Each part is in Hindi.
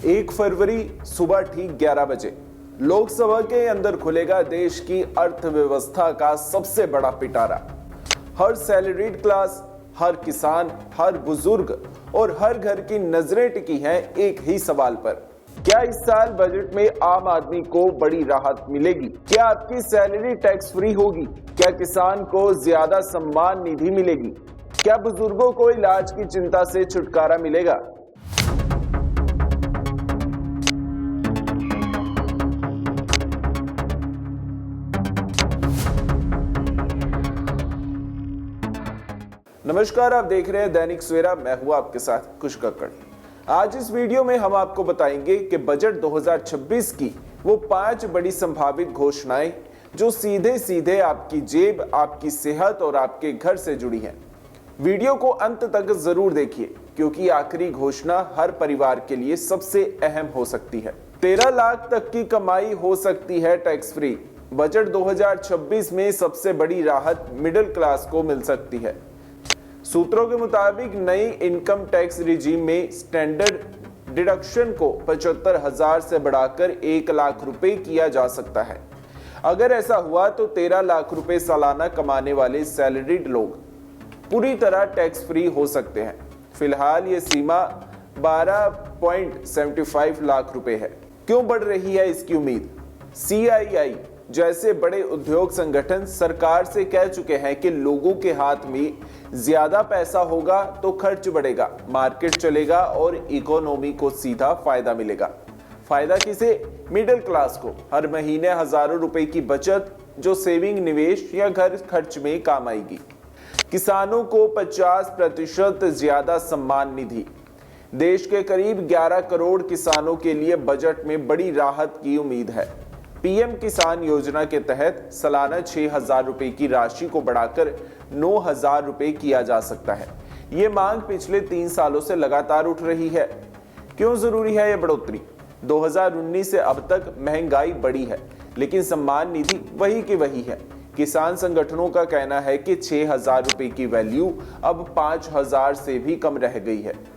1 फरवरी सुबह ठीक 11 बजे लोकसभा के अंदर खुलेगा देश की अर्थव्यवस्था का सबसे बड़ा पिटारा। हर सैलरीड क्लास, हर किसान, हर बुजुर्ग और हर घर की नजरें टिकी हैं एक ही सवाल पर। क्या इस साल बजट में आम आदमी को बड़ी राहत मिलेगी? क्या आपकी सैलरी टैक्स फ्री होगी? क्या किसान को ज्यादा सम्मान निधि मिलेगी? क्या बुजुर्गों को इलाज की चिंता से छुटकारा मिलेगा? नमस्कार, आप देख रहे हैं दैनिक सवेरा। मैं हूं आपके साथ खुश कक्कड़। आज इस वीडियो में हम आपको बताएंगे कि बजट 2026 की वो 5 बड़ी संभावित घोषणाएं जो सीधे सीधे आपकी जेब, आपकी सेहत और आपके घर से जुड़ी हैं। वीडियो को अंत तक जरूर देखिए क्योंकि आखिरी घोषणा हर परिवार के लिए सबसे अहम हो सकती है। 13 लाख तक की कमाई हो सकती है टैक्स फ्री। बजट 2026 में सबसे बड़ी राहत मिडिल क्लास को मिल सकती है। सूत्रों के मुताबिक नई इनकम टैक्स रिजीम में स्टैंडर्ड डिडक्शन को 75,000 से बढ़ाकर 1 लाख रुपए किया जा सकता है। अगर ऐसा हुआ तो 13 लाख रुपए सालाना कमाने वाले सैलरीड लोग पूरी तरह टैक्स फ्री हो सकते हैं। फिलहाल ये सीमा 12.75 लाख रुपए है। क्यों बढ़ रही है इसकी उम्मीद? CII जैसे बड़े उद्योग संगठन सरकार से कह चुके हैं कि लोगों के हाथ में ज्यादा पैसा होगा तो खर्च बढ़ेगा, मार्केट चलेगा और इकोनॉमी को सीधा फायदा मिलेगा। फायदा किसे? मिडिल क्लास को। हर महीने हजारों रुपए की बचत जो सेविंग, निवेश या घर खर्च में काम आएगी। किसानों को 50% ज्यादा सम्मान निधि। देश के करीब 11 करोड़ किसानों के लिए बजट में बड़ी राहत की उम्मीद है। PM किसान योजना के तहत सालाना 6,000 रुपए की राशि को बढ़ाकर 9,000 रुपए किया जा सकता है। ये मांग पिछले 3 सालों से लगातार उठ रही है। क्यों जरूरी है ये बढ़ोतरी? 2019 से अब तक महंगाई बढ़ी है लेकिन सम्मान निधि वही की वही है। किसान संगठनों का कहना है कि 6,000 रुपए की वैल्यू अब 5,000 से भी कम रह गई है।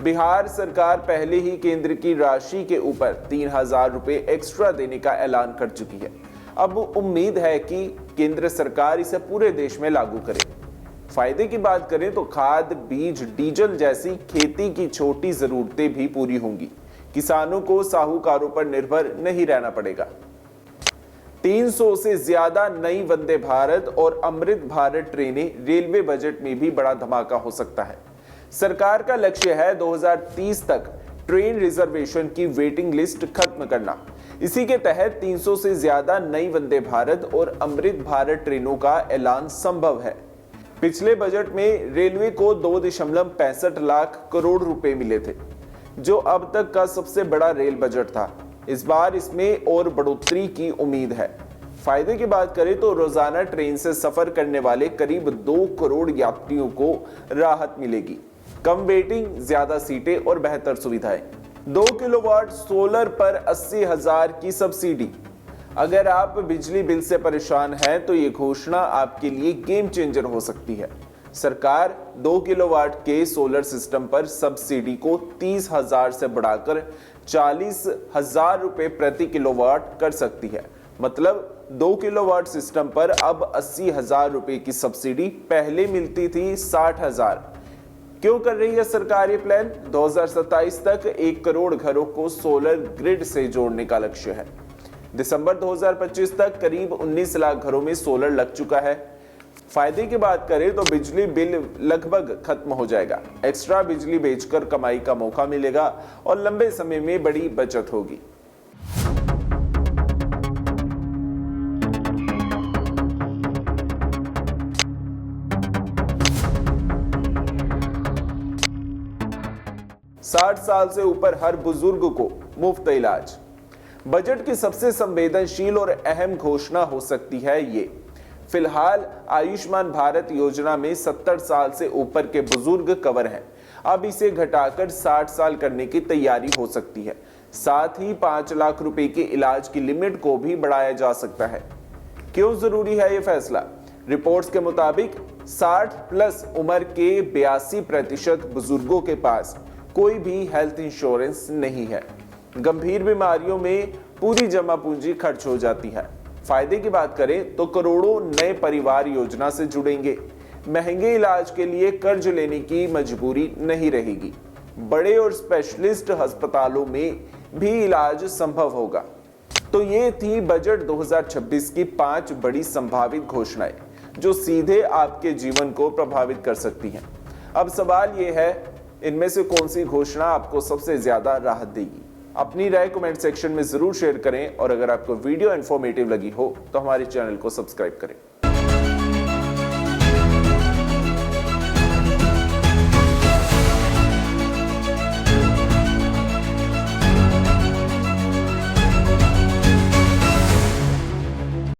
बिहार सरकार पहले ही केंद्र की राशि के ऊपर 3,000 रुपए एक्स्ट्रा देने का ऐलान कर चुकी है। अब उम्मीद है कि केंद्र सरकार इसे पूरे देश में लागू करे। फायदे की बात करें तो खाद, बीज, डीजल जैसी खेती की छोटी जरूरतें भी पूरी होंगी। किसानों को साहूकारों पर निर्भर नहीं रहना पड़ेगा। 300 से ज्यादा नई वंदे भारत और अमृत भारत ट्रेनें रेलवे बजट में भी बड़ा धमाका हो सकता है। सरकार का लक्ष्य है 2030 तक ट्रेन रिजर्वेशन की वेटिंग लिस्ट खत्म करना। इसी के तहत 300 से ज्यादा नई वंदे भारत और अमृत भारत ट्रेनों का ऐलान संभव है। पिछले बजट में रेलवे को 2.65 लाख करोड़ रुपए मिले थे, जो अब तक का सबसे बड़ा रेल बजट था। इस बार इसमें और बढ़ोतरी की उम्मीद है। फायदे की बात करें तो रोजाना ट्रेन से सफर करने वाले करीब 2 करोड़ यात्रियों को राहत मिलेगी। कम वेटिंग, ज्यादा सीटें और बेहतर सुविधाएं। 2 किलोवाट सोलर पर 80,000 की सब्सिडी। अगर आप बिजली बिल से परेशान हैं तो ये घोषणा आपके लिए गेम चेंजर हो सकती है। सरकार 2 किलोवाट के सोलर सिस्टम पर सब्सिडी को 30,000 से बढ़ाकर 40,000 रुपए प्रति किलोवाट कर सकती है। मतलब 2 किलोवाट सिस्टम पर अब 80,000 रुपए की सब्सिडी, पहले मिलती थी 60,000। क्यों कर रही है सरकार ये प्लान? 2027 तक 1 करोड़ घरों को सोलर ग्रिड से जोड़ने का लक्ष्य है। दिसंबर 2025 तक करीब 19 लाख घरों में सोलर लग चुका है। फायदे की बात करें तो बिजली बिल लगभग खत्म हो जाएगा। एक्स्ट्रा बिजली बेचकर कमाई का मौका मिलेगा और लंबे समय में बड़ी बचत होगी। साठ साल से ऊपर हर बुजुर्ग को मुफ्त इलाज। बजट की सबसे संवेदनशील और अहम घोषणा हो सकती है ये। फिलहाल आयुष्मान भारत योजना में 70 साल से ऊपर के बुजुर्ग कवर हैं। अब इसे घटाकर 60 साल करने की तैयारी हो सकती है। साथ ही 5 लाख रुपए के इलाज की लिमिट को भी बढ़ाया जा सकता है। क्यों जरूरी है ये फैसला? रिपोर्ट्स के मुताबिक 60 प्लस उम्र के 82% बुजुर्गों के पास कोई भी हेल्थ इंश्योरेंस नहीं है। गंभीर बीमारियों में पूरी जमा पूंजी खर्च हो जाती है। फायदे की बात करें तो करोड़ों नए परिवार योजना से जुड़ेंगे। महंगे इलाज के लिए कर्ज लेने की मजबूरी नहीं रहेगी। बड़े और स्पेशलिस्ट अस्पतालों में भी इलाज संभव होगा। तो ये थी बजट 2026 की 5 बड़ी संभावित घोषणाएं जो सीधे आपके जीवन को प्रभावित कर सकती हैं। अब सवाल ये है, इनमें से कौन सी घोषणा आपको सबसे ज्यादा राहत देगी? अपनी राय कमेंट सेक्शन में जरूर शेयर करें और अगर आपको वीडियो इन्फॉर्मेटिव लगी हो तो हमारे चैनल को सब्सक्राइब करें।